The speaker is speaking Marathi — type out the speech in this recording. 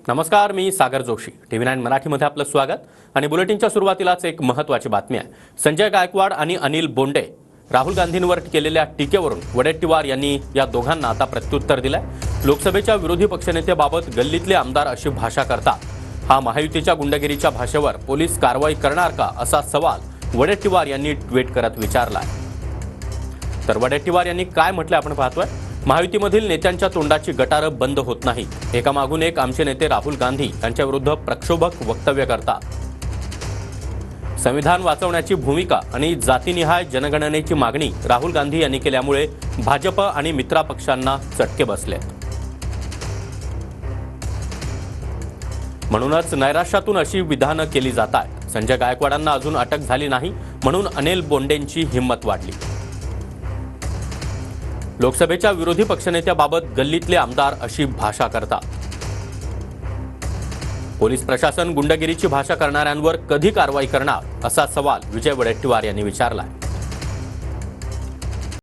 नमस्कार, मी सागर जोशी. TV9 मराठीमध्ये आपलं स्वागत. आणि बुलेटिनच्या सुरुवातीलाच एक महत्त्वाची बातमी आहे. संजय गायकवाड आणि अनिल बोंडे राहुल गांधींवर केलेल्या टीकेवरून वडेट्टीवार यांनी या दोघांना आता प्रत्युत्तर दिलंय. लोकसभेच्या विरोधी पक्षनेत्याबाबत गल्लीतले आमदार अशी भाषा करतात. हा महायुतीच्या गुंडगिरीच्या भाषेवर पोलीस कारवाई करणार का, असा सवाल वडेट्टीवार यांनी ट्विट करत विचारलाय. तर वडेट्टीवार यांनी काय म्हटलं आपण पाहतोय. महायुतीमधील नेत्यांच्या तोंडाची गटारं बंद होत नाहीत. एकामागून एक आमचे नेते राहुल गांधी यांच्या विरुद्ध प्रक्षोभक वक्तव्य करतात. संविधान वाचवण्याची भूमिका आणि जातीनिहाय जनगणनेची मागणी राहुल गांधी यांनी केल्यामुळे भाजप आणि मित्र पक्षांना चटके बसलेत. म्हणूनच नैराश्यातून अशी विधानं केली जात आहेत. संजय गायकवाडांना अजून अटक झाली नाही म्हणून अनिल बोंडेंची हिंमत वाढली. लोकसभेच्या विरोधी पक्षनेत्याबाबत गल्लीतले आमदार अशी भाषा करतात. पोलीस प्रशासन गुंडगिरीची भाषा करणाऱ्यांवर कधी कारवाई करणार, असा सवाल विजय वडेट्टीवार यांनी विचारलाय.